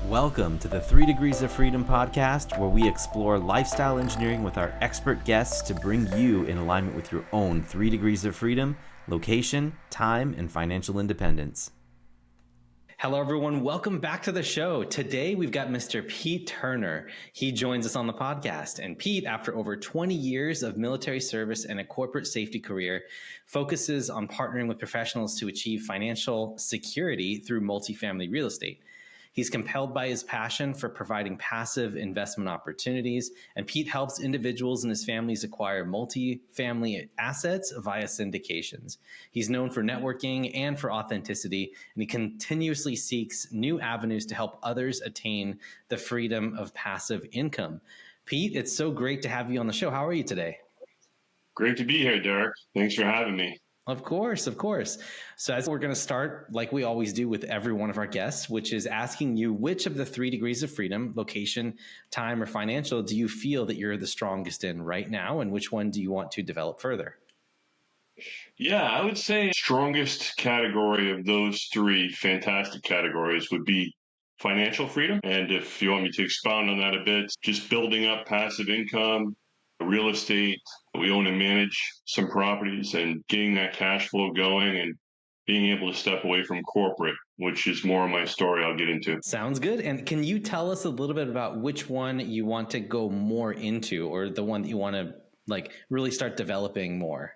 Welcome to the 3 Degrees of Freedom podcast, where we explore lifestyle engineering with our expert guests to bring you in alignment with your own 3 degrees of freedom, location, time, and financial independence. Hello, everyone. Welcome back to the show. Today, we've got Mr. Pete Turner. He joins us on the podcast. And Pete, after over 20 years of military service and a corporate safety career, focuses on partnering with professionals to achieve financial security through multifamily real estate. He's compelled by his passion for providing passive investment opportunities, and Pete helps individuals and his families acquire multifamily assets via syndications. He's known for networking and for authenticity, and he continuously seeks new avenues to help others attain the freedom of passive income. Pete, it's so great to have you on the show. How are you today? Great to be here, Derek. Thanks for having me. Of course, of course. So as we're going to start, like we always do with every one of our guests, which is asking you which of the 3 degrees of freedom, location, time, or financial, do you feel that you're the strongest in right now? And which one do you want to develop further? Yeah, I would say strongest category of those 3 fantastic categories would be financial freedom. And if you want me to expound on that a bit, just building up passive income, real estate. We own and manage some properties and getting that cash flow going and being able to step away from corporate, which is more of my story I'll get into. Sounds good. And can you tell us a little bit about which one you want to go more into, or the one that you want to really start developing more?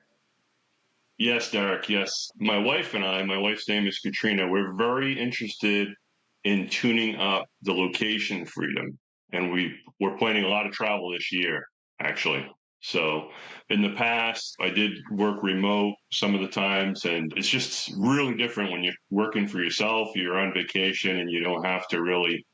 Yes, Derek. Yes. My wife and I, my wife's name is Katrina, we're very interested in tuning up the location freedom. And we're planning a lot of travel this year, actually. So in the past, I did work remote some of the times, and it's just really different when you're working for yourself, you're on vacation, and you don't have to really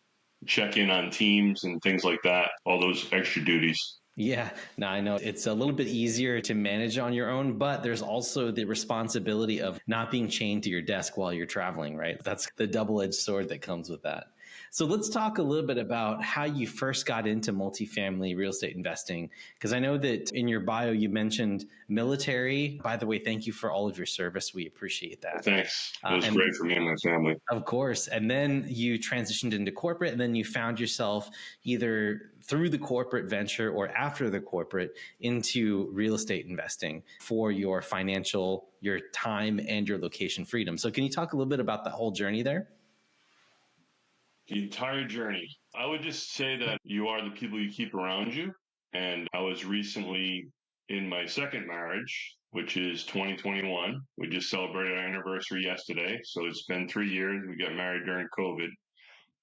check in on teams and things like that, all those extra duties. Yeah, now I know it's a little bit easier to manage on your own, but there's also the responsibility of not being chained to your desk while you're traveling, right? That's the double-edged sword that comes with that. So let's talk a little bit about how you first got into multifamily real estate investing, because I know that in your bio you mentioned military. By the way, thank you for all of your service. We appreciate that. Thanks. It was great for me and my family. Of course. And then you transitioned into corporate, and then you found yourself either through the corporate venture or after the corporate into real estate investing for your financial, your time, and your location freedom. So can you talk a little bit about the whole journey there? The entire journey. I would just say that you are the people you keep around you. And I was recently in my second marriage, which is 2021. We just celebrated our anniversary yesterday. So it's been 3 years. We got married during COVID.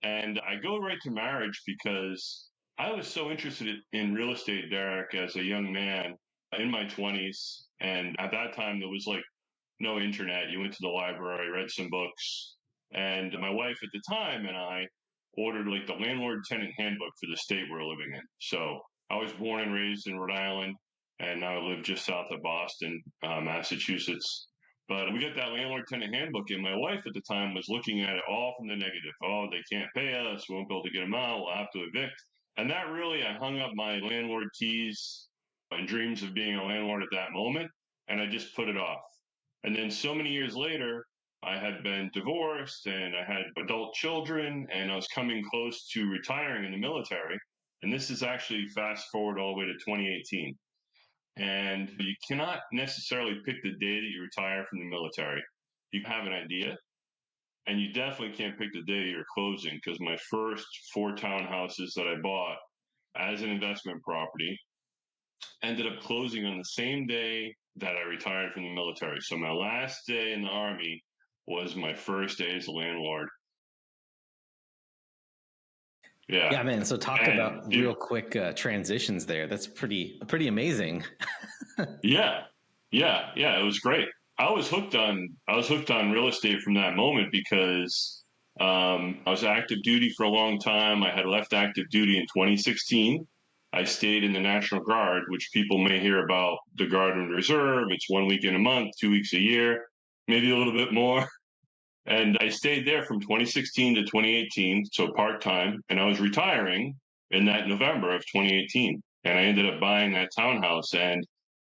And I go right to marriage because I was so interested in real estate, Derek, as a young man in my 20s. And at that time, there was no internet. You went to the library, read some books. And my wife at the time and I ordered the landlord tenant handbook for the state we're living in. So I was born and raised in Rhode Island, and now I live just south of Boston, Massachusetts. But we got that landlord tenant handbook, and my wife at the time was looking at it all from the negative. Oh, they can't pay us. We won't be able to get them out. We'll have to evict. And that really, I hung up my landlord keys and dreams of being a landlord at that moment, and I just put it off. And then so many years later, I had been divorced and I had adult children, and I was coming close to retiring in the military. And this is actually fast forward all the way to 2018. And you cannot necessarily pick the day that you retire from the military. You have an idea, and you definitely can't pick the day you're closing, because my first 4 townhouses that I bought as an investment property ended up closing on the same day that I retired from the military. So my last day in the Army was my first day as a landlord. Yeah, man. So talk about real quick transitions there. That's pretty amazing. Yeah. It was great. I was hooked on real estate from that moment because I was active duty for a long time. I had left active duty in 2016. I stayed in the National Guard, which people may hear about the Guard and Reserve. It's 1 week in a month, 2 weeks a year, maybe a little bit more. And I stayed there from 2016 to 2018, so part-time, and I was retiring in that November of 2018. And I ended up buying that townhouse. And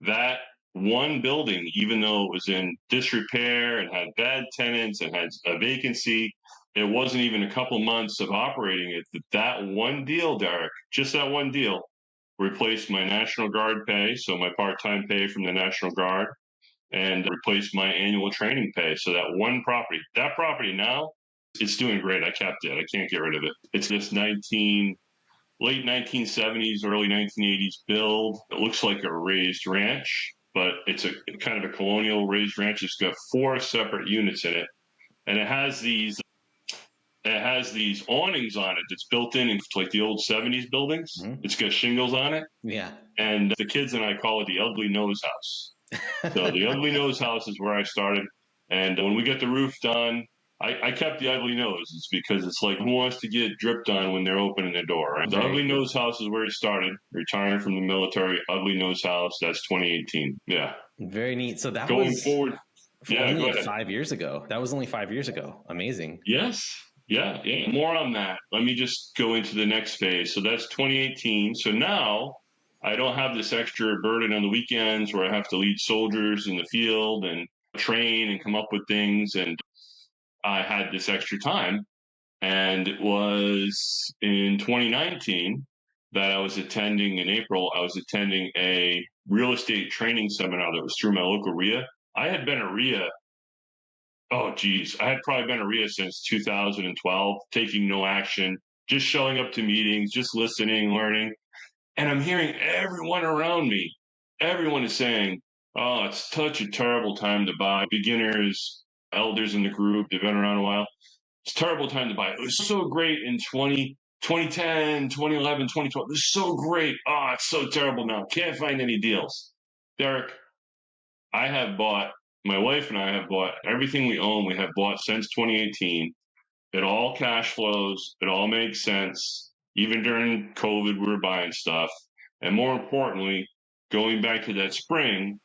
that one building, even though it was in disrepair and had bad tenants and had a vacancy, it wasn't even a couple months of operating it that one deal, Derek, just that one deal, replaced my National Guard pay, so my part-time pay from the National Guard, and replaced my annual training pay. So that property now, it's doing great. I kept it. I can't get rid of it. It's this late 1970s, early 1980s build. It looks like a raised ranch, but it's a kind of a colonial raised ranch. It's got 4 separate units in it, and it has these awnings on it that's built in like the old 70s buildings. Mhm. It's got shingles on it. Yeah. And the kids and I call it the ugly nose house. So the ugly nose house is where I started. And when we get the roof done, I kept the ugly nose. It's because it's like, who wants to get dripped on when they're opening the door, right? The Very ugly good. nose house is where it started. Retiring from the military, ugly nose house. That's 2018. Yeah. Very neat. So that Going was forward. Yeah, go only ahead. 5 years ago. That was only 5 years ago. Amazing. Yes. Yeah. Yeah. More on that. Let me just go into the next phase. So that's 2018. So now I don't have this extra burden on the weekends where I have to lead soldiers in the field and train and come up with things. And I had this extra time. And it was in 2019 that I was attending in April, I was attending a real estate training seminar that was through my local RIA. I had been a RIA. Oh, geez. I had probably been a RIA since 2012, taking no action, just showing up to meetings, just listening, learning. And I'm hearing everyone around me, everyone is saying, oh, it's such a terrible time to buy. Beginners, elders in the group, they've been around a while. It's a terrible time to buy. It was so great in 2010, 2011, 2012. It was so great. Oh, it's so terrible now. Can't find any deals. Derek, I have bought, my wife and I have bought everything we own. We have bought since 2018. It all cash flows. It all makes sense. Even during COVID, we were buying stuff. And more importantly, going back to that spring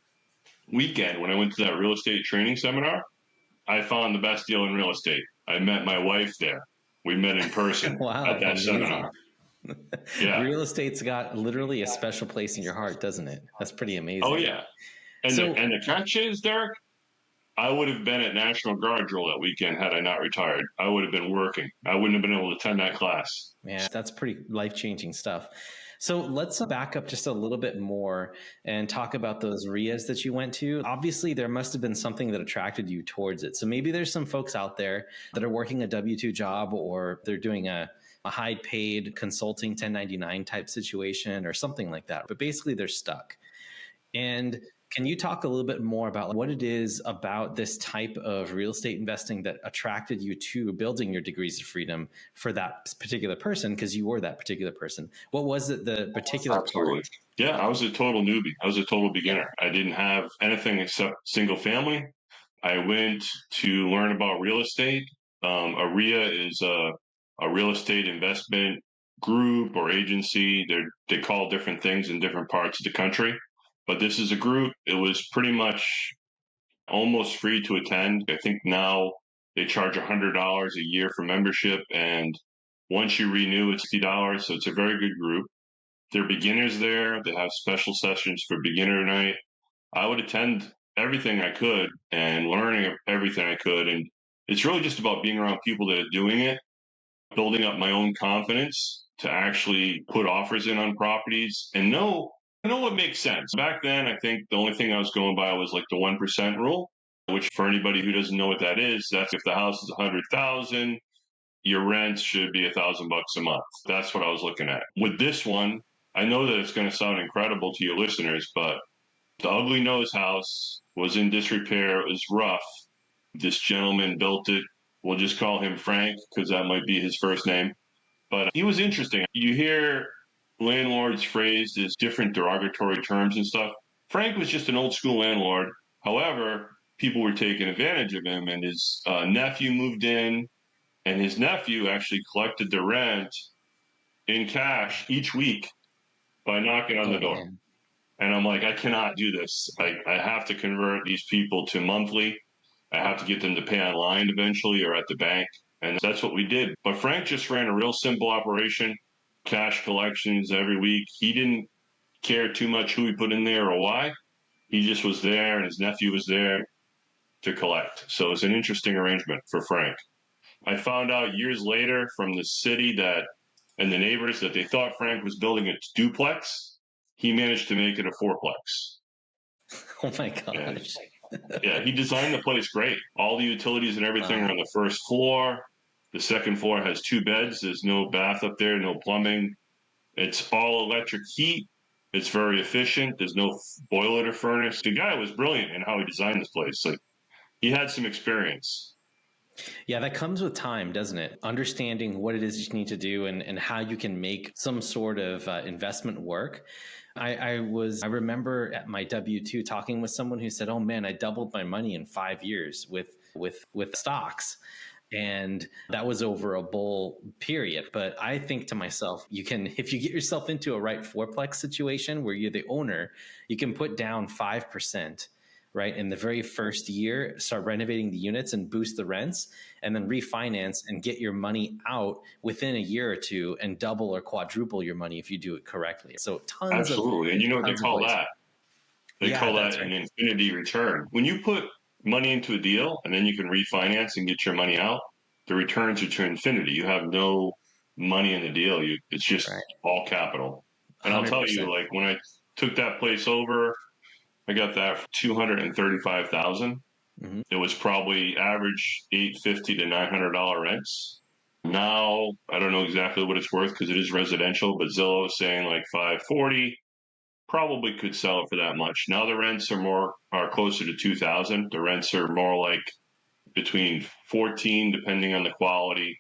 weekend when I went to that real estate training seminar, I found the best deal in real estate. I met my wife there. We met in person Wow, at that amazing. seminar. Yeah. Real estate's got literally a special place in your heart, doesn't it? That's pretty Oh, amazing. yeah. And the, So, and the catch is, Derek, I would have been at National Guard drill that weekend had I not retired. I would have been working. I wouldn't have been able to attend that class. man, that's pretty life-changing stuff. So let's back up just a little bit more and talk about those RIAs that you went to. Obviously, there must have been something that attracted you towards it. So maybe there's some folks out there that are working a W-2 job, or they're doing a high paid consulting 1099 type situation or something like that. But basically, they're stuck. And can you talk a little bit more about what it is about this type of real estate investing that attracted you to building your degrees of freedom for that particular person? Because you were that particular person. What was it, the particular part? Absolutely. Yeah, I was a total newbie. I was a total beginner. I didn't have anything except single family. I went to learn about real estate. A RIA is a real estate investment group or agency. They call different things in different parts of the country. But this is a group. It was pretty much almost free to attend. I think now they charge $100 a year for membership. And once you renew, it's $60. So it's a very good group. There are beginners there. They have special sessions for beginner night. I would attend everything I could and learning everything I could. And it's really just about being around people that are doing it, building up my own confidence to actually put offers in on properties and know what makes sense. Back then, I think the only thing I was going by was like the 1% rule, which for anybody who doesn't know what that is, that's if the house is 100,000, your rent should be $1,000 a month. That's what I was looking at. With this one, I know that it's going to sound incredible to your listeners, but the ugly nose house was in disrepair. It was rough. This gentleman built it. We'll just call him Frank because that might be his first name. But he was interesting. You hear landlords phrased as different derogatory terms and stuff. Frank was just an old school landlord. However, people were taking advantage of him, and his nephew moved in, and his nephew actually collected the rent in cash each week by knocking on the Oh, door. man. And I'm like, I cannot do this. I have to convert these people to monthly. I have to get them to pay online eventually or at the bank. And that's what we did. But Frank just ran a real simple operation, cash collections every week. He didn't care too much who he put in there or why. He just was there and his nephew was there to collect. So it's an interesting arrangement for Frank. I found out years later from the city that and the neighbors that they thought Frank was building a duplex. He managed to make it a fourplex. Oh my And gosh. yeah, he designed the place great. All the utilities and everything are Wow. on the first floor. The second floor has two beds. There's no bath up there, no plumbing. It's all electric heat. It's very efficient. There's no boiler to furnace. The guy was brilliant in how he designed this place. Like he had some experience. Yeah, that comes with time, doesn't it? Understanding what it is you need to do and how you can make some sort of investment work. I remember at my W-2 talking with someone who said, "Oh man, I doubled my money in 5 years with stocks." And that was over a bull period. But I think to myself, you can, if you get yourself into a right fourplex situation where you're the owner, you can put down 5%, right? In the very first year, start renovating the units and boost the rents, and then refinance and get your money out within a year or two and double or quadruple your money if you do it correctly. So Absolutely. And you know what they tons of call ways. that? They Yeah, call that's that right. an infinity return. When you put money into a deal and then you can refinance and get your money out, the returns are to infinity. You have no money in the deal. It's just Right. all capital. And I'll tell you, 100%. like when I took that place over, I got that for 235,000. Hmm. It was probably average 850 to $900 rents. Now I don't know exactly what it's worth because it is residential, but Zillow is saying like 540. Probably could sell it for that much. Now the rents are closer to 2,000. The rents are more like between 14, depending on the quality,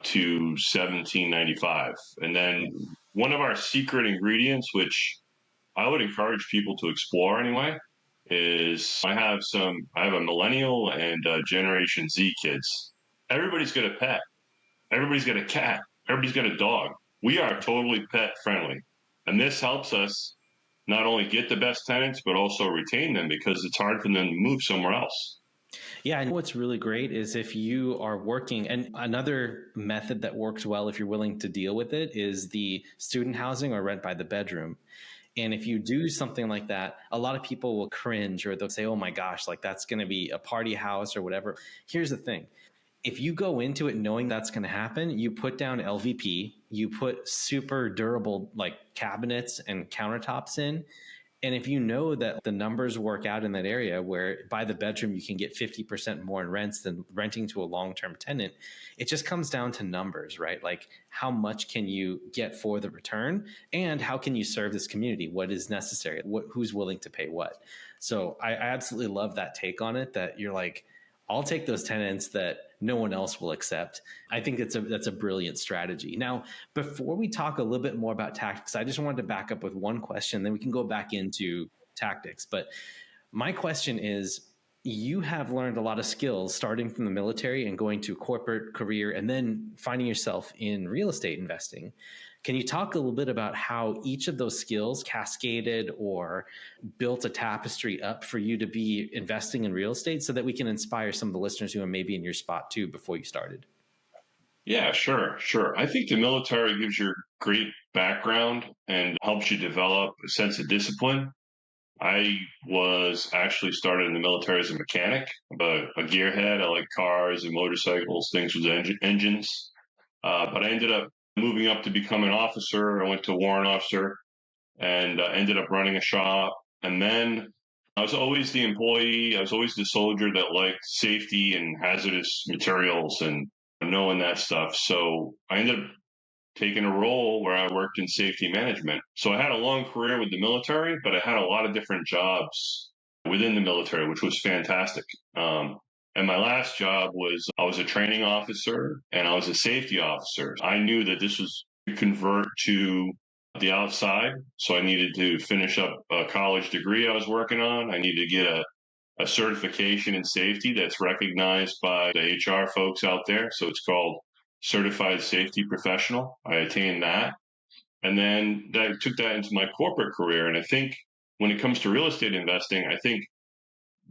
to 17.95. And then one of our secret ingredients, which I would encourage people to explore anyway, is I have a millennial and Generation Z kids. Everybody's got a pet. Everybody's got a cat. Everybody's got a dog. We are totally pet friendly. And this helps us not only get the best tenants, but also retain them because it's hard for them to move somewhere else. Yeah, and what's really great is if you are working, and another method that works well if you're willing to deal with it is the student housing or rent by the bedroom. And if you do something like that, a lot of people will cringe or they'll say, "Oh my gosh, like that's going to be a party house or whatever." Here's the thing. If you go into it knowing that's going to happen, you put down LVP, you put super durable like cabinets and countertops in, and if you know that the numbers work out in that area where by the bedroom you can get 50% more in rents than renting to a long term tenant, it just comes down to numbers, right? Like how much can you get for the return and how can you serve this community? What is necessary? Who's willing to pay what? So I absolutely love that take on it that you're like, I'll take those tenants that no one else will accept. I think that's a brilliant strategy. Now, before we talk a little bit more about tactics, I just wanted to back up with one question, then we can go back into tactics. But my question is, you have learned a lot of skills starting from the military and going to corporate career and then finding yourself in real estate investing. Can you talk a little bit about how each of those skills cascaded or built a tapestry up for you to be investing in real estate so that we can inspire some of the listeners who are maybe in your spot too before you started? Yeah, sure, sure. I think the military gives you a great background and helps you develop a sense of discipline. I was actually started in the military as a mechanic, but a gearhead. I like cars and motorcycles, things with engines. But I ended up moving up to become an officer. I went to warrant officer and ended up running a shop. And then I was always the employee. I was always the soldier that liked safety and hazardous materials and knowing that stuff. So I ended up taking a role where I worked in safety management. So I had a long career with the military, but I had a lot of different jobs within the military, which was fantastic. And my last job was I was a training officer and I was a safety officer. I knew that this was to convert to the outside. So I needed to finish up a college degree I was working on. I needed to get a certification in safety that's recognized by the HR folks out there. So it's called Certified Safety Professional. I attained that. And then I took that into my corporate career. And I think when it comes to real estate investing, I think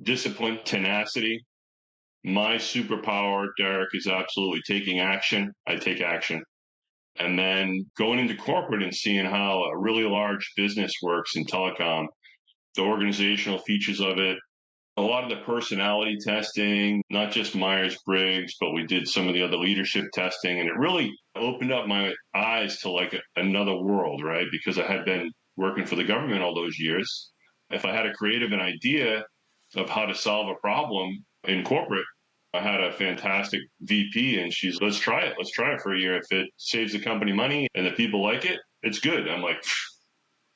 discipline, tenacity. My superpower, Derek, is absolutely taking action. I take action. And then going into corporate and seeing how a really large business works in telecom, the organizational features of it, A lot of the personality testing, not just Myers-Briggs, but we did some of the other leadership testing. And it really opened up my eyes to like another world, right? Because I had been working for the government all those years. If I had a creative an idea of how to solve a problem in corporate, I had a fantastic VP and she's, let's try it. Let's try it for a year. If it saves the company money and the people like it, it's good. I'm like,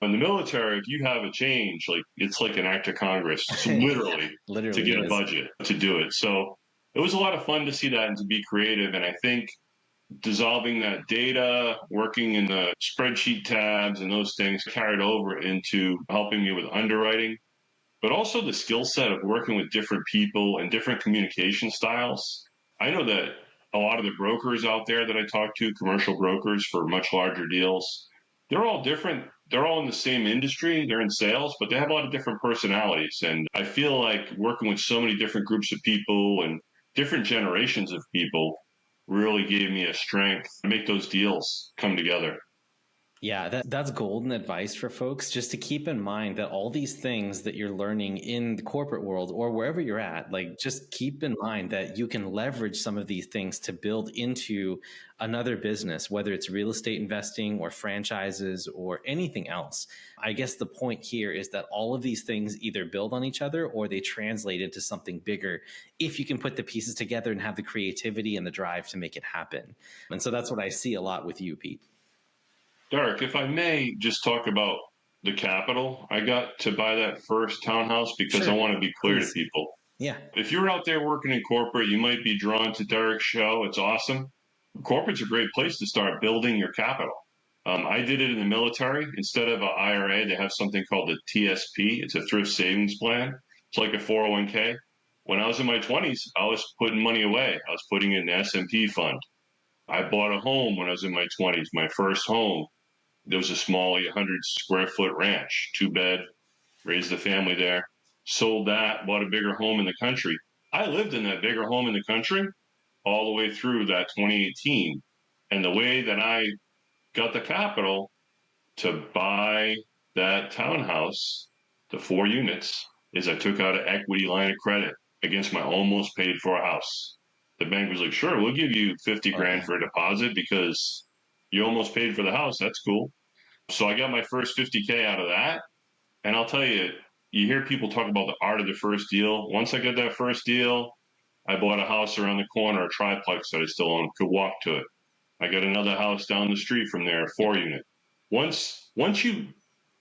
in the military, if you have a change, like it's like an act of Congress, so literally, to Literally get a is. budget to do it. So it was a lot of fun to see that and to be creative. And I think dissolving that data, working in the spreadsheet tabs and those things carried over into helping me with underwriting, but also the skill set of working with different people and different communication styles. I know that a lot of the brokers out there that I talk to, commercial brokers for much larger deals, they're all different. They're all in the same industry. They're in sales, but they have a lot of different personalities. And I feel like working with so many different groups of people and different generations of people really gave me a strength to make those deals come together. Yeah, that's golden advice for folks, just to keep in mind that all these things that you're learning in the corporate world or wherever you're at, like just keep in mind that you can leverage some of these things to build into another business, whether it's real estate investing or franchises or anything else. I guess the point here is that all of these things either build on each other or they translate into something bigger if you can put the pieces together and have the creativity and the drive to make it happen. And so that's what I see a lot with you, Pete. Derek, if I may just talk about the capital I got to buy that first townhouse because I Sure, want to be clear to please. people. Yeah. If you're out there working in corporate, you might be drawn to Derek's show. It's awesome. Corporate's a great place to start building your capital. I did it in the military. Instead of an IRA, they have something called the TSP. It's a thrift savings plan. It's like a 401k. When I was in my 20s, I was putting money away. I was putting it in the S&P fund. I bought a home when I was in my 20s, my first home. There was a small 800 square foot ranch, 2 bed, raised a family there, sold that, bought a bigger home in the country. I lived in that bigger home in the country all the way through that 2018. And the way that I got the capital to buy that townhouse, the 4 units, is I took out an equity line of credit against my almost paid for house. The bank was like, sure, we'll give you 50 grand Okay. for a deposit because you almost paid for the house. That's cool. So I got my first 50K out of that. And I'll tell you, you hear people talk about the art of the first deal. Once I got that first deal, I bought a house around the corner, a triplex that I still own, could walk to it. I got another house down the street from there, a 4 unit. Once you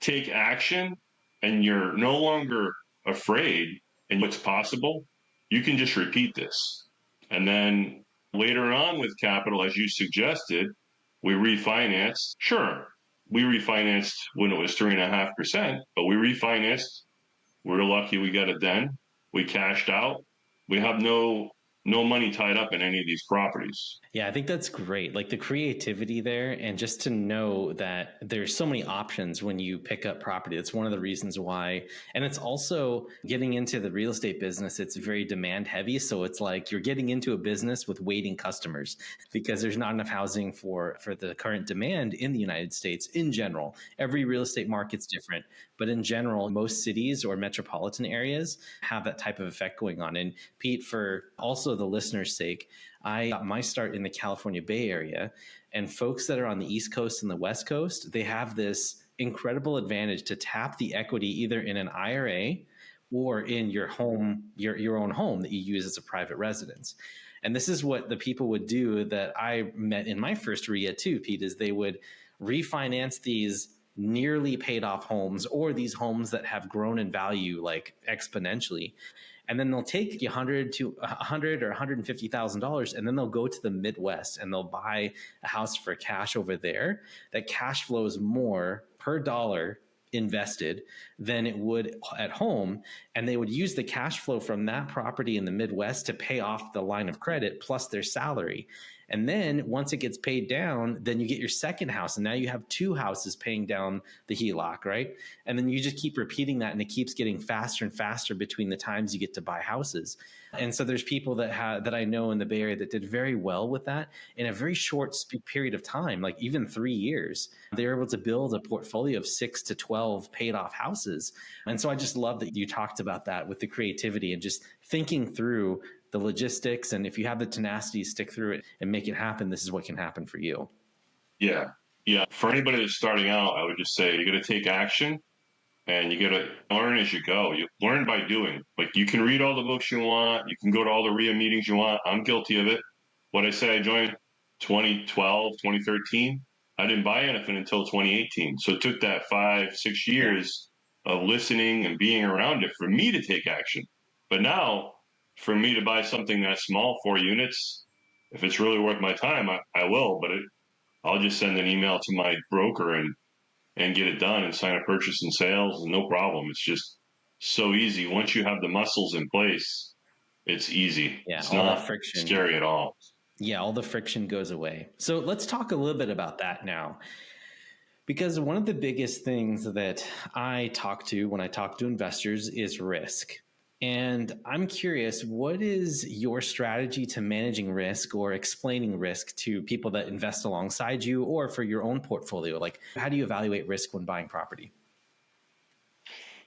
take action and you're no longer afraid and what's possible, you can just repeat this. And then later on with capital, as you suggested, we refinanced. Sure, we refinanced when it was 3.5%, but we refinanced. We were lucky we got it then. We cashed out. We have no money tied up in any of these properties. Yeah, I think that's great. Like the creativity there, and just to know that there's so many options when you pick up property. It's one of the reasons why. And it's also getting into the real estate business, it's very demand heavy. So it's like you're getting into a business with waiting customers because there's not enough housing for the current demand in the United States in general. Every real estate market's different, but in general, most cities or metropolitan areas have that type of effect going on. And Pete, for also the listeners' sake, I got my start in the California Bay Area, and folks that are on the East Coast and the West Coast, they have this incredible advantage to tap the equity either in an IRA or in your home, your own home that you use as a private residence. And this is what the people would do that I met in my first RIA too, Pete, is they would refinance these nearly paid off homes or these homes that have grown in value like exponentially, and then they'll take $100 or $150,000, and then they'll go to the Midwest and they'll buy a house for cash over there. That cash flows more per dollar invested than it would at home, and they would use the cash flow from that property in the Midwest to pay off the line of credit plus their salary. And then once it gets paid down, then you get your second house. And now you have two houses paying down the HELOC, right? And then you just keep repeating that, and it keeps getting faster and faster between the times you get to buy houses. And so there's people that I know in the Bay Area that did very well with that in a very short period of time, like even 3 years. They were able to build a portfolio of 6 to 12 paid off houses. And so I just love that you talked about that with the creativity and just thinking through the logistics. And if you have the tenacity, stick through it and make it happen. This is what can happen for you. Yeah. Yeah. For anybody that's starting out, I would just say you got to take action and you got to learn as you go. You learn by doing. Like you can read all the books you want. You can go to all the RIA meetings you want. I'm guilty of it. What I say, I joined 2012, 2013. I didn't buy anything until 2018. So it took that 5, 6 years of listening and being around it for me to take action. But now, for me to buy something that small, 4 units, if it's really worth my time, I will. But I'll just send an email to my broker and get it done and sign a purchase and sales, no problem. It's just so easy. Once you have the muscles in place, it's easy. Yeah, It's all that not friction. scary at all. Yeah, all the friction goes away. So let's talk a little bit about that now. Because one of the biggest things that I talk to when I talk to investors is risk. And I'm curious, what is your strategy to managing risk or explaining risk to people that invest alongside you or for your own portfolio? Like, how do you evaluate risk when buying property?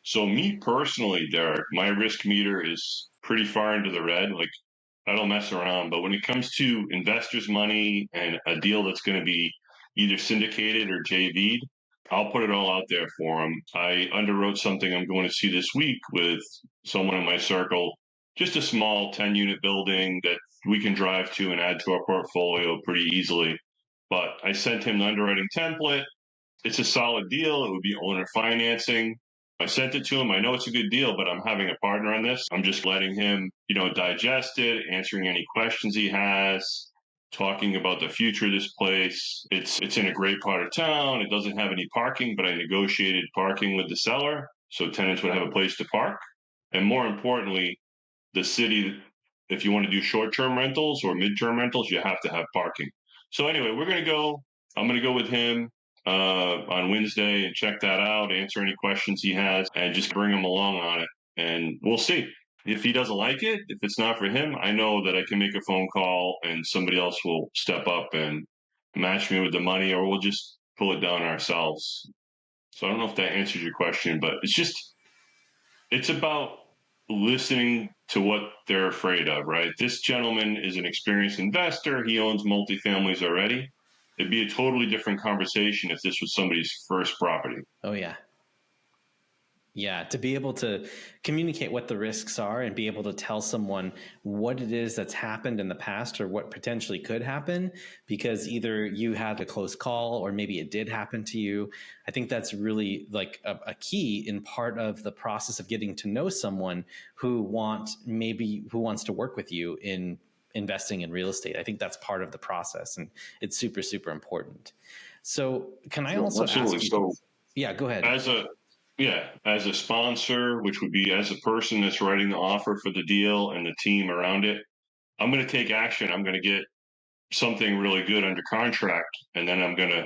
So me personally, Derek, my risk meter is pretty far into the red. Like I don't mess around, but when it comes to investors' money and a deal that's going to be either syndicated or JV'd, I'll put it all out there for them. I underwrote something I'm going to see this week with someone in my circle, just a small 10-unit building that we can drive to and add to our portfolio pretty easily. But I sent him the underwriting template. It's a solid deal. It would be owner financing. I sent it to him. I know it's a good deal, but I'm having a partner on this. I'm just letting him, digest it, answering any questions he has, talking about the future of this place. It's in a great part of town. It doesn't have any parking, but I negotiated parking with the seller so tenants would have a place to park. And more importantly, the city, if you want to do short-term rentals or mid-term rentals, you have to have parking. So anyway, I'm going to go with him on Wednesday and check that out, answer any questions he has, and just bring him along on it. And we'll see. If he doesn't like it, if it's not for him, I know that I can make a phone call and somebody else will step up and match me with the money, or we'll just pull it down ourselves. So I don't know if that answers your question, but it's about listening to what they're afraid of, right? This gentleman is an experienced investor. He owns multifamilies already. It'd be a totally different conversation if this was somebody's first property. Oh, yeah. Yeah, to be able to communicate what the risks are and be able to tell someone what it is that's happened in the past or what potentially could happen because either you had a close call or maybe it did happen to you. I think that's really like a key in part of the process of getting to know someone who wants to work with you in investing in real estate. I think that's part of the process and it's super, super important. So can I also Absolutely. ask you? So Yeah, go ahead. as a sponsor, which would be as a person that's writing the offer for the deal and the team around it, I'm going to take action. I'm going to get something really good under contract, and then I'm going to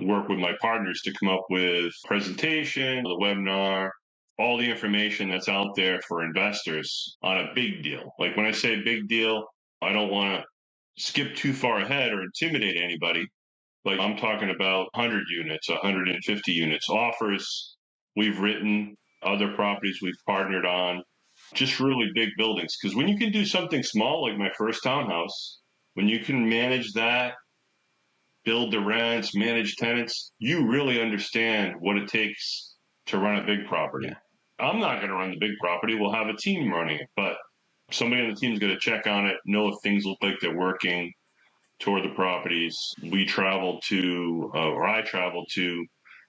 work with my partners to come up with presentation, the webinar, all the information that's out there for investors on a big deal. Like when I say big deal, I don't want to skip too far ahead or intimidate anybody. Like I'm talking about 100 units, 150 units, offers we've written, other properties we've partnered on, just really big buildings. Because when you can do something small, like my first townhouse, when you can manage that, build the rents, manage tenants, you really understand what it takes to run a big property. Yeah. I'm not going to run the big property. We'll have a team running it, but somebody on the team is going to check on it, know if things look like they're working, tour the properties. I traveled to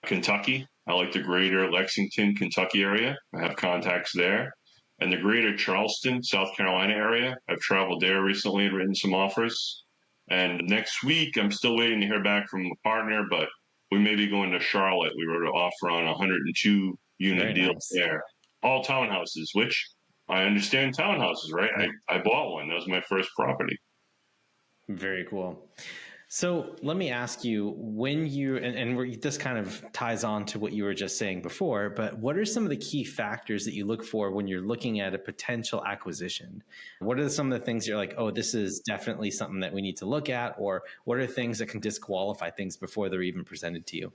Kentucky. I like the greater Lexington, Kentucky area. I have contacts there. And the greater Charleston, South Carolina area. I've traveled there recently and written some offers. And next week, I'm still waiting to hear back from a partner, but we may be going to Charlotte. We wrote an offer on a 102 unit Very deal nice. there. All townhouses, which I understand townhouses, right? Yeah. I bought one. That was my first property. Very cool. So let me ask you, when you, this kind of ties on to what you were just saying before, but what are some of the key factors that you look for when you're looking at a potential acquisition? What are some of the things you're like, oh, this is definitely something that we need to look at? Or what are things that can disqualify things before they're even presented to you?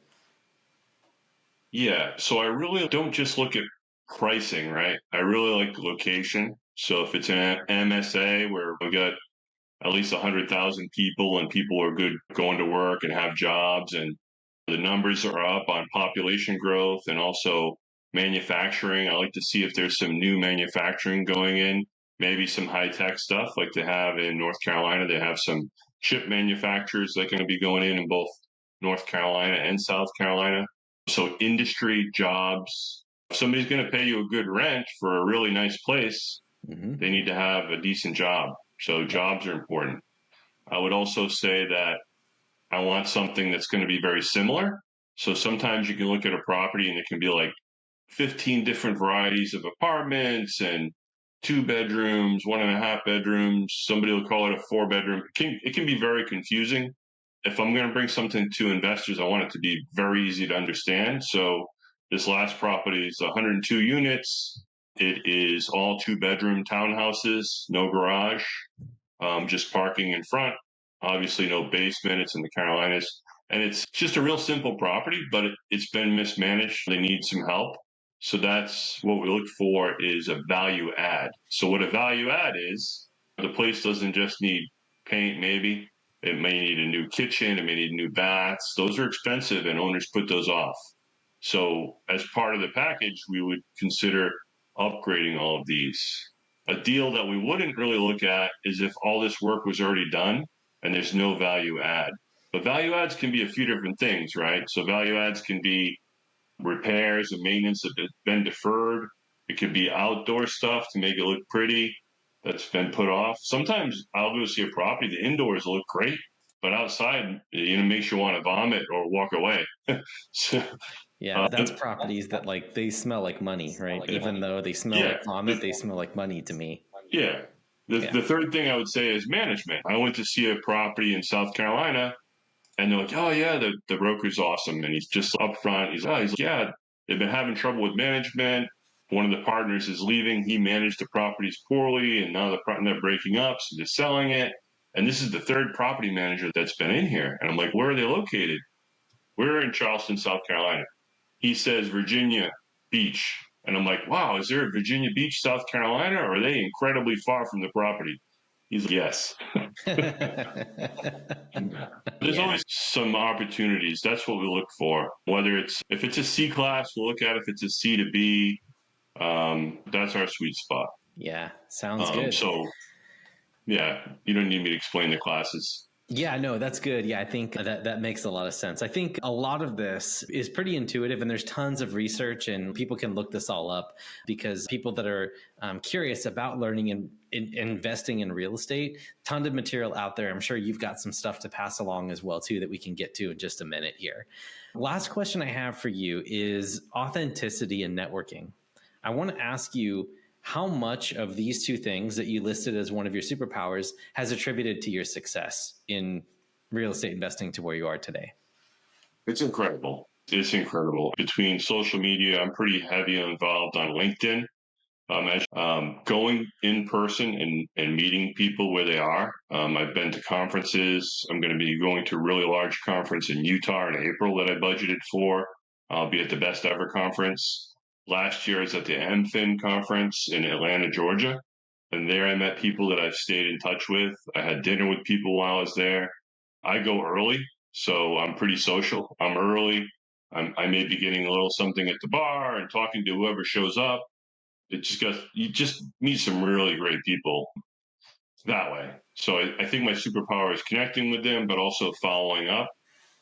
Yeah, so I really don't just look at pricing, right? I really like the location. So if it's an MSA where we got at least 100,000 people and people are good going to work and have jobs and the numbers are up on population growth and also manufacturing. I like to see if there's some new manufacturing going in, maybe some high tech stuff like they have in North Carolina. They have some chip manufacturers that are going to be going in both North Carolina and South Carolina. So industry jobs. If somebody's going to pay you a good rent for a really nice place, they need to have a decent job. So jobs are important. I would also say that I want something that's going to be very similar. So sometimes you can look at a property and it can be like 15 different varieties of apartments and 2 bedrooms, 1.5 bedrooms. Somebody will call it a 4 bedroom. It can be very confusing. If I'm going to bring something to investors, I want it to be very easy to understand. So this last property is 102 units. It is all 2 bedroom townhouses, no garage, just parking in front. Obviously, no basement. It's in the Carolinas. And it's just a real simple property, but it's been mismanaged. They need some help. So that's what we look for is a value add. So what a value add is, the place doesn't just need paint, maybe. It may need a new kitchen. It may need new baths. Those are expensive and owners put those off. So as part of the package, we would consider upgrading all of these. A deal that we wouldn't really look at is if all this work was already done and there's no value add. But value adds can be a few different things, right? So value adds can be repairs and maintenance that have been deferred. It could be outdoor stuff to make it look pretty that's been put off. Sometimes I'll go see a property, the indoors look great, but outside, makes you want to vomit or walk away. So, Yeah, that's properties that like they smell like money, right? yeah. Even though they smell Yeah. like vomit, they smell like money to me. Yeah. The third thing I would say is management. I went to see a property in South Carolina and they're like, oh, yeah, the broker's awesome. And he's just upfront. He's like, yeah, they've been having trouble with management. One of the partners is leaving. He managed the properties poorly and now they're breaking up. So they're selling it. And this is the third property manager that's been in here. And I'm like, where are they located? We're in Charleston, South Carolina. He says Virginia Beach. And I'm like, wow, is there a Virginia Beach, South Carolina? Or are they incredibly far from the property? He's like, yes. There's always some opportunities. That's what we look for. Whether if it's a C class, we'll look at it. If it's a C to B, that's our sweet spot. Yeah, sounds good. So, yeah, you don't need me to explain the classes. Yeah, no, that's good. Yeah, I think that makes a lot of sense. I think a lot of this is pretty intuitive and there's tons of research and people can look this all up because people that are curious about learning and investing in real estate, ton of material out there. I'm sure you've got some stuff to pass along as well too that we can get to in just a minute here. Last question I have for you is authenticity and networking. I want to ask you, how much of these two things that you listed as one of your superpowers has attributed to your success in real estate investing to where you are today? It's incredible. It's incredible. Between social media, I'm pretty heavy involved on LinkedIn. Going in person and meeting people where they are. I've been to conferences. I'm going to be going to a really large conference in Utah in April that I budgeted for. I'll be at the Best Ever conference. Last year I was at the MFIN conference in Atlanta, Georgia. And there I met people that I've stayed in touch with. I had dinner with people while I was there. I go early, so I'm pretty social. I'm early. I may be getting a little something at the bar and talking to whoever shows up. You just meet some really great people that way. So I think my superpower is connecting with them, but also following up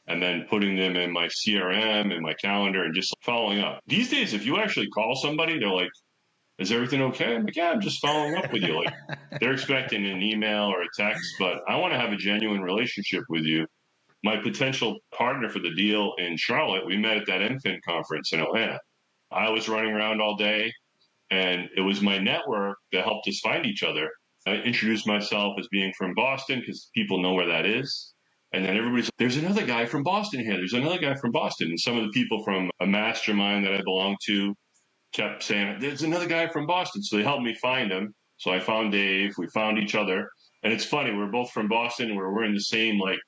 and then putting them in my CRM and my calendar and just following up. These days, if you actually call somebody, they're like, is everything okay? I'm like, yeah, I'm just following up with you. Like they're expecting an email or a text, but I want to have a genuine relationship with you. My potential partner for the deal in Charlotte, we met at that MFIN conference in Atlanta. I was running around all day and it was my network that helped us find each other. I introduced myself as being from Boston because people know where that is. And then everybody's like, there's another guy from Boston here. There's another guy from Boston. And some of the people from a mastermind that I belong to kept saying, there's another guy from Boston. So they helped me find him. So I found Dave. We found each other. And it's funny, we're both from Boston and we're wearing the same like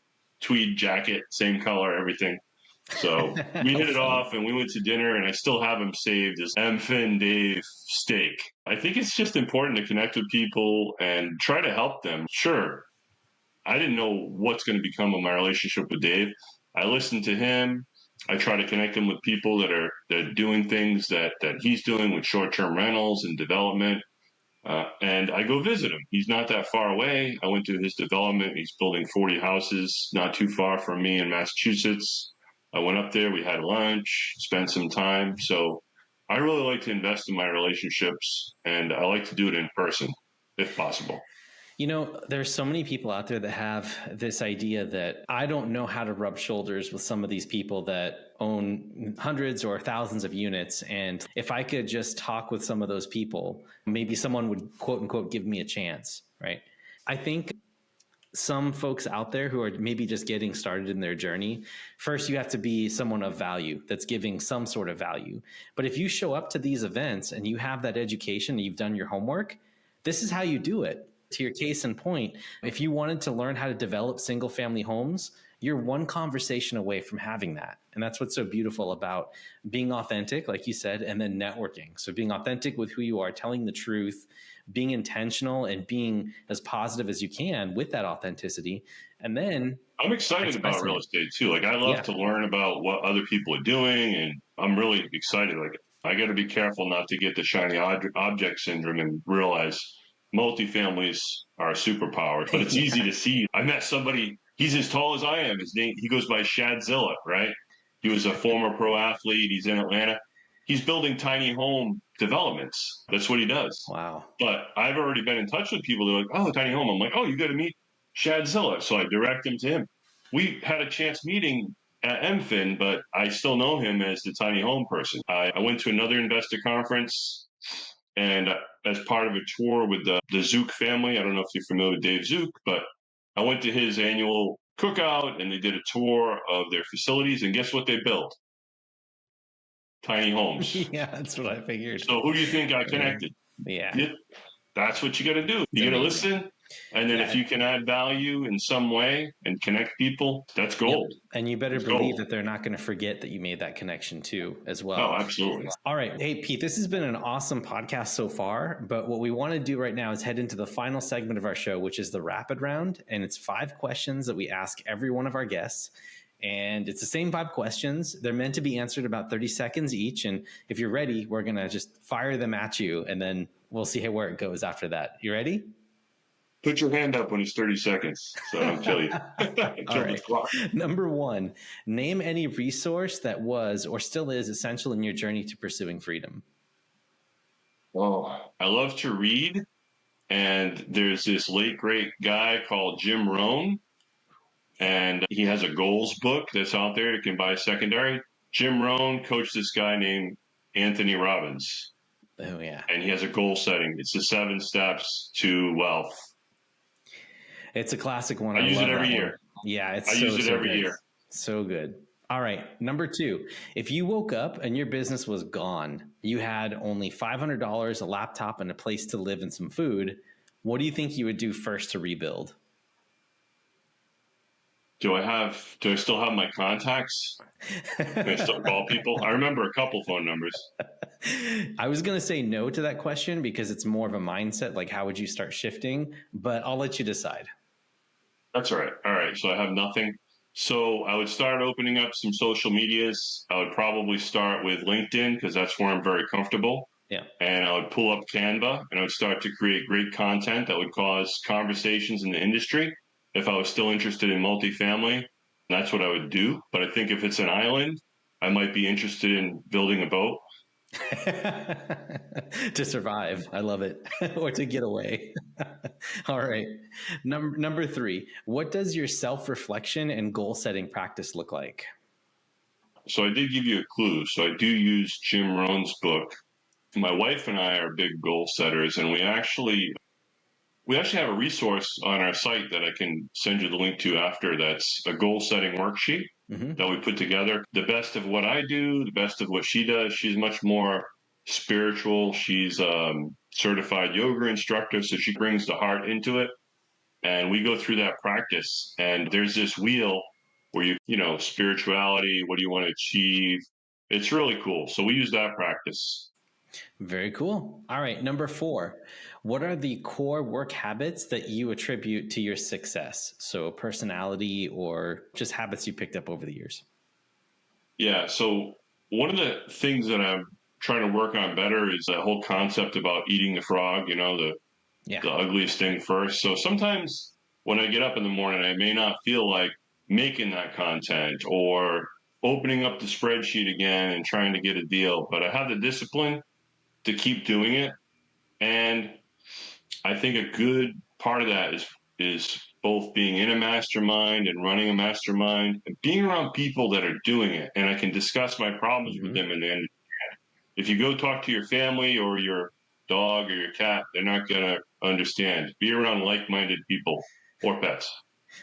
tweed jacket, same color, everything. So we hit it off and we went to dinner, and I still have him saved as M. Finn Dave Steak. I think it's just important to connect with people and try to help them. Sure, I didn't know what's going to become of my relationship with Dave. I listened to him. I try to connect him with people that are doing things that he's doing with short-term rentals and development. And I go visit him. He's not that far away. I went to his development. He's building 40 houses not too far from me in Massachusetts. I went up there. We had lunch, spent some time. So I really like to invest in my relationships, and I like to do it in person if possible. You know, there's so many people out there that have this idea that I don't know how to rub shoulders with some of these people that own hundreds or thousands of units. And if I could just talk with some of those people, maybe someone would, quote unquote, give me a chance, right? I think some folks out there who are maybe just getting started in their journey, first you have to be someone of value that's giving some sort of value. But if you show up to these events and you have that education and you've done your homework, this is how you do it. To your case in point, if you wanted to learn how to develop single family homes, you're one conversation away from having that. And that's what's so beautiful about being authentic, like you said, and then networking. So being authentic with who you are, telling the truth, being intentional, and being as positive as you can with that authenticity. And then I'm excited about real estate too. Like I love to learn about what other people are doing, and I'm really excited. Like I got to be careful not to get the shiny object syndrome and realize multifamilies are superpowers, but it's easy to see. I met somebody, he's as tall as I am. His name, he goes by Shadzilla, right? He was a former pro athlete. He's in Atlanta. He's building tiny home developments. That's what he does. Wow. But I've already been in touch with people. They're like, oh, tiny home. I'm like, oh, you got to meet Shadzilla. So I direct him to him. We had a chance meeting at MFIN, but I still know him as the tiny home person. I went to another investor conference, and as part of a tour with the Zook family, I don't know if you're familiar with Dave Zook, but I went to his annual cookout and they did a tour of their facilities. And guess what they built? Tiny homes. Yeah, that's what I figured. So who do you think I connected? Yeah. That's what you got to do. You got to listen. And then if you can add value in some way and connect people, that's gold. Yep. And you better believe that they're not going to forget that you made that connection too, as well. Oh, absolutely. All right. Hey, Pete, this has been an awesome podcast so far. But what we want to do right now is head into the final segment of our show, which is the rapid round. And it's 5 questions that we ask every one of our guests. And it's the same 5 questions. They're meant to be answered about 30 seconds each. And if you're ready, we're going to just fire them at you. And then we'll see where it goes after that. You ready? Put your hand up when it's 30 seconds, so I don't kill you. All right. Number 1, name any resource that was or still is essential in your journey to pursuing freedom. Well, I love to read, and there's this late great guy called Jim Rohn, and he has a goals book that's out there. You can buy secondary. Jim Rohn coached this guy named Anthony Robbins. Oh, yeah. And he has a goal setting. It's the 7 steps to wealth. It's a classic one. I use it every year. Yeah, I use it every year. So good. All right. Number 2, if you woke up and your business was gone, you had only $500, a laptop, and a place to live and some food, what do you think you would do first to rebuild? Do I still have my contacts? Can I still call people? I remember a couple phone numbers. I was going to say no to that question because it's more of a mindset, like how would you start shifting? But I'll let you decide. That's all right. All right. So I have nothing. So I would start opening up some social medias. I would probably start with LinkedIn because that's where I'm very comfortable. Yeah. And I would pull up Canva and I would start to create great content that would cause conversations in the industry. If I was still interested in multifamily, that's what I would do. But I think if it's an island, I might be interested in building a boat. To survive. I love it. Or to get away. All right. Number 3, what does your self-reflection and goal setting practice look like? So I did give you a clue. So I do use Jim Rohn's book. My wife and I are big goal setters, and we actually We actually have a resource on our site that I can send you the link to after. That's a goal setting worksheet Mm-hmm. that we put together. The best of what I do, the best of what she does. She's much more spiritual. She's certified yoga instructor, so she brings the heart into it. And we go through that practice. And there's this wheel where spirituality, what do you want to achieve? It's really cool. So we use that practice. Very cool. All right. Number 4, what are the core work habits that you attribute to your success? So, personality or just habits you picked up over the years? Yeah. So one of the things that I'm trying to work on better is that whole concept about eating the frog, Yeah. the ugliest thing first. So sometimes when I get up in the morning, I may not feel like making that content or opening up the spreadsheet again and trying to get a deal, but I have the discipline to keep doing it. And I think a good part of that is both being in a mastermind and running a mastermind and being around people that are doing it. And I can discuss my problems with Mm-hmm. them. And then if you go talk to your family or your dog or your cat, they're not going to understand. Be around like minded people or pets.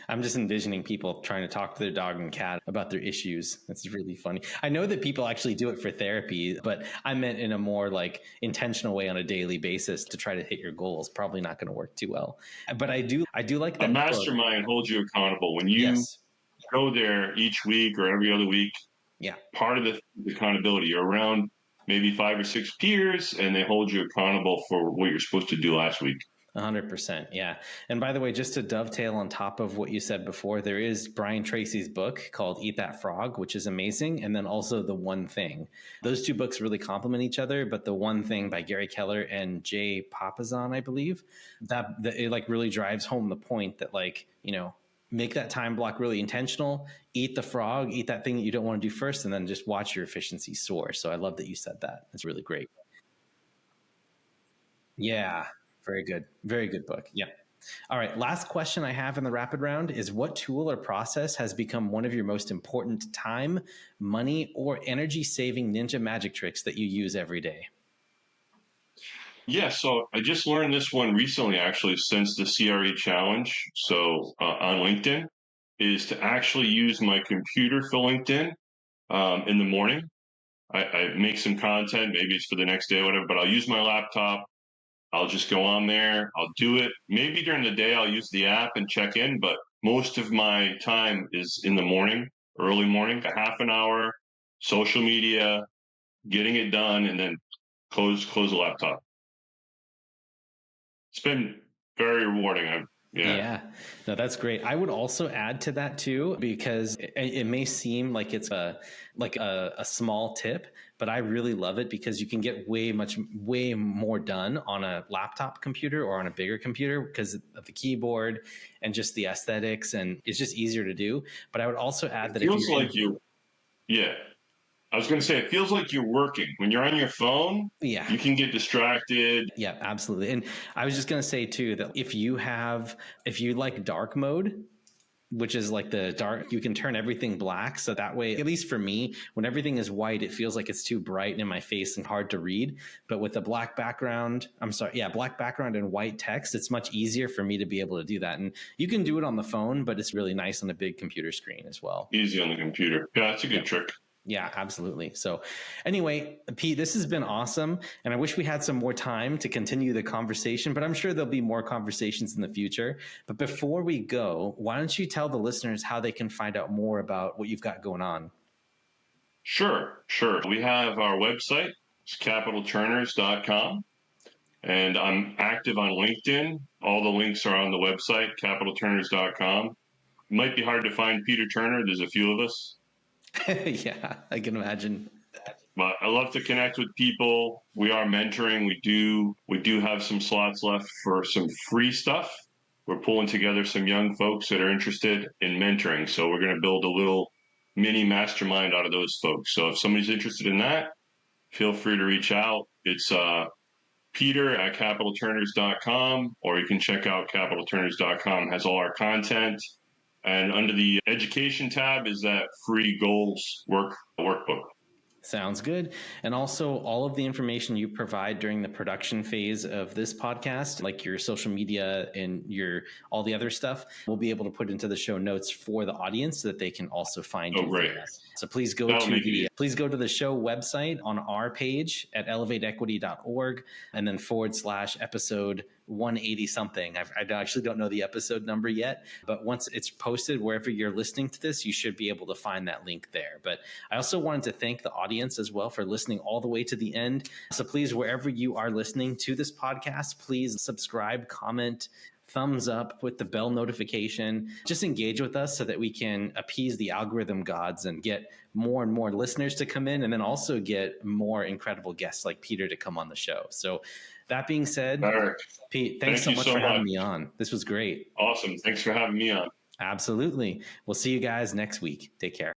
I'm just envisioning people trying to talk to their dog and cat about their issues. That's really funny. I know that people actually do it for therapy, but I meant in a more like intentional way on a daily basis to try to hit your goals. Probably not going to work too well. But I do like A that book. mastermind holds you accountable. When you Yes. go there each week or every other week, Yeah. part of the accountability, you're around maybe 5 or 6 peers and they hold you accountable for what you're supposed to do last week. 100%. Yeah. And by the way, just to dovetail on top of what you said before, there is Brian Tracy's book called Eat That Frog, which is amazing. And then also The One Thing. Those two books really complement each other. But The One Thing by Gary Keller and Jay Papasan, I believe, that it like really drives home the point that like, make that time block really intentional, eat the frog, eat that thing that you don't want to do first, and then just watch your efficiency soar. So I love that you said that. It's really great. Yeah, very good. Very good book. Yeah. All right. Last question I have in the rapid round is what tool or process has become one of your most important time, money, or energy saving ninja magic tricks that you use every day? Yeah, so I just learned this one recently, actually, since the CRE challenge. So on LinkedIn, is to actually use my computer for LinkedIn in the morning. I make some content, maybe it's for the next day or whatever, but I'll use my laptop. I'll just go on there. I'll do it. Maybe during the day, I'll use the app and check in, but most of my time is in the morning, early morning, a half an hour, social media, getting it done, and then close the laptop. It's been very rewarding. Yeah. Yeah, no, that's great. I would also add to that too, because it may seem like it's a small tip, but I really love it because you can get way more done on a laptop computer or on a bigger computer because of the keyboard and just the aesthetics, and it's just easier to do. But I would also add It that if feels you're in, like yeah. I was going to say, it feels like you're working. When you're on your phone, yeah, you can get distracted. yeah, absolutely. And I was just gonna say too that if you like dark mode, which is like the dark, you can turn everything black. So that way, at least for me, when everything is white, it feels like it's too bright in my face and hard to read. But with a black background, black background and white text, it's much easier for me to be able to do that. And you can do it on the phone, but it's really nice on a big computer screen as well. Easy on the computer. Yeah, that's a good Yep. trick. Yeah, absolutely. So, anyway, Pete, this has been awesome. And I wish we had some more time to continue the conversation, but I'm sure there'll be more conversations in the future. But before we go, why don't you tell the listeners how they can find out more about what you've got going on? Sure. We have our website, it's capitalturners.com, and I'm active on LinkedIn. All the links are on the website, capitalturners.com. It might be hard to find Peter Turner. There's a few of us. Yeah, I can imagine. But I love to connect with people. We are mentoring. We do have some slots left for some free stuff. We're pulling together some young folks that are interested in mentoring. So we're going to build a little mini mastermind out of those folks. So if somebody's interested in that, feel free to reach out. It's Peter at capitalturners.com, or you can check out capitalturners.com. It has all our content. And under the education tab is that free goals workbook. Sounds good. And also, all of the information you provide during the production phase of this podcast, like your social media and your all the other stuff, we'll be able to put into the show notes for the audience so that they can also find Oh, you great. there. So please go That'll to make it easy. please go to the show website on our page at elevateequity.org and then /episode 180 something. I actually don't know the episode number yet, but once it's posted wherever you're listening to this, you should be able to find that link there. But I also wanted to thank the audience as well for listening all the way to the end. So please, wherever you are listening to this podcast, please subscribe, comment, thumbs up with the bell notification. Just engage with us so that we can appease the algorithm gods and get more and more listeners to come in, and then also get more incredible guests like Peter to come on the show. So that being said, Eric, Pete, thanks so much for having me on. This was great. Awesome. Thanks for having me on. Absolutely. We'll see you guys next week. Take care.